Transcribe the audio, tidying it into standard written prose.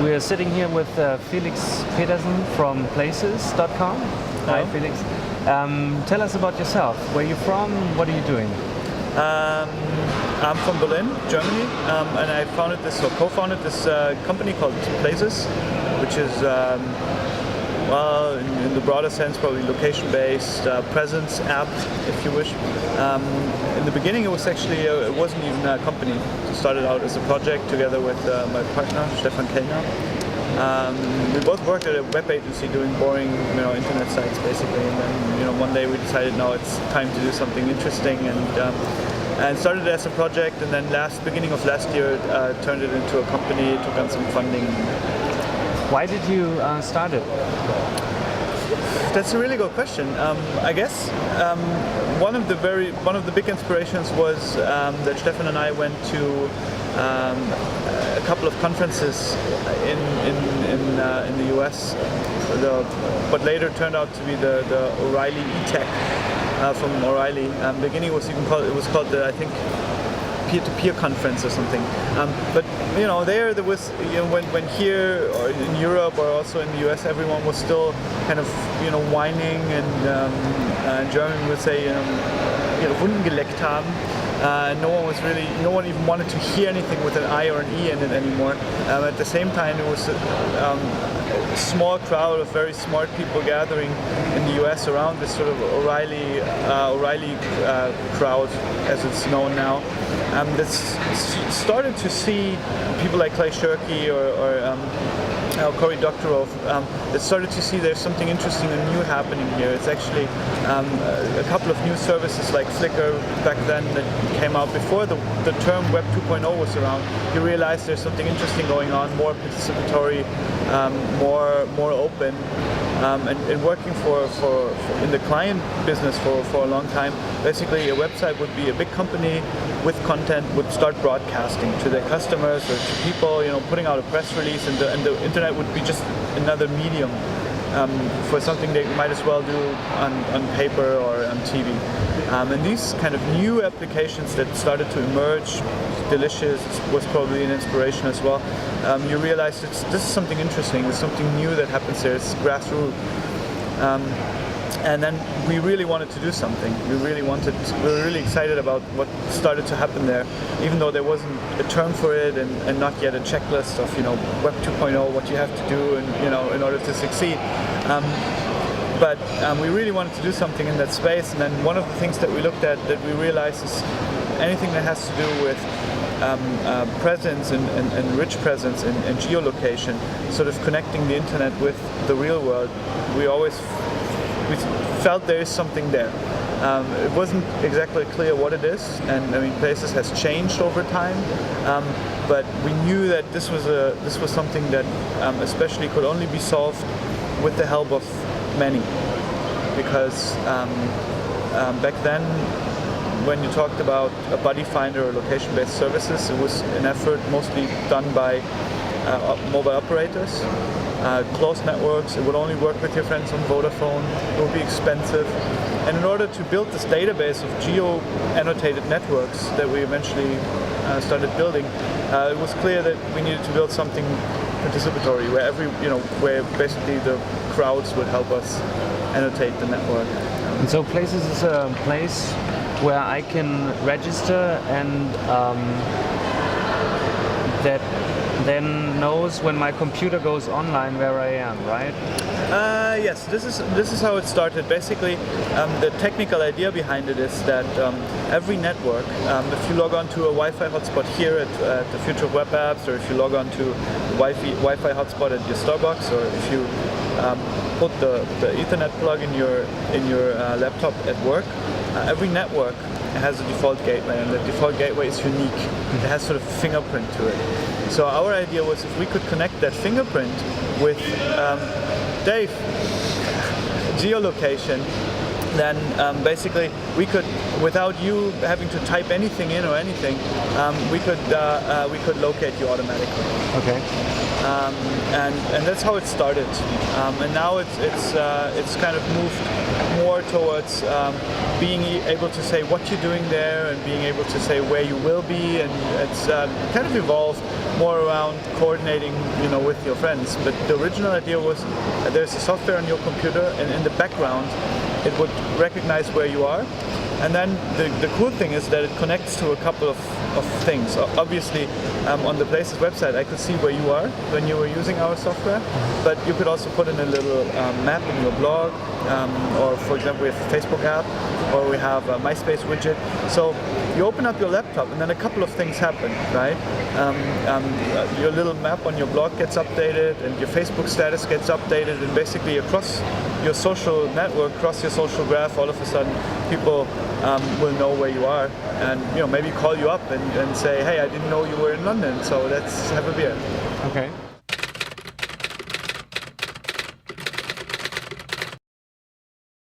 we're sitting here with Felix Petersen from places.com. Hi, Felix. Tell us about yourself. Where are you from? What are you doing? I'm from Berlin, Germany, and I co-founded this company called Places, which is, in the broader sense, probably location-based presence app, if you wish. In the beginning, it wasn't even a company. It started out as a project together with my partner, Stefan Kellner. We both worked at a web agency doing boring, internet sites basically, and then, one day we decided now it's time to do something interesting, and started it as a project, and then beginning of last year turned it into a company, took on some funding. Why did you start it? That's a really good question. I guess one of the big inspirations was that Stefan and I went to a couple of conferences in the US, but later turned out to be the O'Reilly eTech from O'Reilly. Beginning it was called the, I think, peer-to-peer conference or something. But there was, when here or in Europe or also in the US, everyone was still kind of, whining, and German would say, Wunden geleckt haben. No one even wanted to hear anything with an I or an E in it anymore. At the same time, it was a small crowd of very smart people gathering in the US around this sort of O'Reilly crowd, as it's known now. That's started to see people like Clay Shirky or Cory Doctorow, that started to see there's something interesting and new happening here. It's actually a couple of new services like Flickr back then that came out before the term Web 2.0 was around. You realize there's something interesting going on, more participatory, more open. And working in the client business for a long time, basically a website would be a big company with content, would start broadcasting to their customers or to people, putting out a press release, and the internet would be just another medium for something they might as well do on paper or on TV. And these kind of new applications that started to emerge, Delicious was probably an inspiration as well. You realize this is something interesting, there's something new that happens there, it's grassroots. And then we really wanted to do something. We were really excited about what started to happen there, even though there wasn't a term for it and not yet a checklist of Web 2.0, what you have to do in order to succeed. But we really wanted to do something in that space, and then one of the things that we looked at that we realized is anything that has to do with presence and rich presence and geolocation, sort of connecting the internet with the real world. We felt there is something there. It wasn't exactly clear what it is, and Places has changed over time, but we knew that this was something that especially could only be solved with the help of many, because back then, when you talked about a buddy finder or location-based services, it was an effort mostly done by mobile operators, closed networks. It would only work with your friends on Vodafone. It would be expensive. And in order to build this database of geo-annotated networks that we eventually started building, it was clear that we needed to build something participatory, where where basically the crowds would help us annotate the network. And so Places is a place where I can register and that then knows when my computer goes online where I am, right? Yes, this is how it started. Basically, the technical idea behind it is that every network, if you log on to a Wi-Fi hotspot here at the Future of Web Apps, or if you log on to Wi-Fi hotspot at your Starbucks, or if you put the Ethernet plug in your laptop at work, every network has a default gateway, and the default gateway is unique. It has sort of a fingerprint to it. So our idea was if we could connect that fingerprint with Dave, geolocation, then basically we could, without you having to type anything in or anything, we could locate you automatically. Okay. And that's how it started. And now it's kind of moved more towards being able to say what you're doing there and being able to say where you will be, and it's kind of evolved more around coordinating, with your friends. But the original idea was there's a software on your computer, and in the background it would recognize where you are. And then the cool thing is that it connects to a couple of things. Obviously, on the Places website, I could see where you are when you were using our software, but you could also put in a little map in your blog, or for example, we have a Facebook app, or we have a MySpace widget. So you open up your laptop, and then a couple of things happen, right? Your little map on your blog gets updated, and your Facebook status gets updated, and basically across your social network, across your social graph, all of a sudden people will know where you are, and maybe call you up and say, hey, I didn't know you were in London, so let's have a beer. Okay.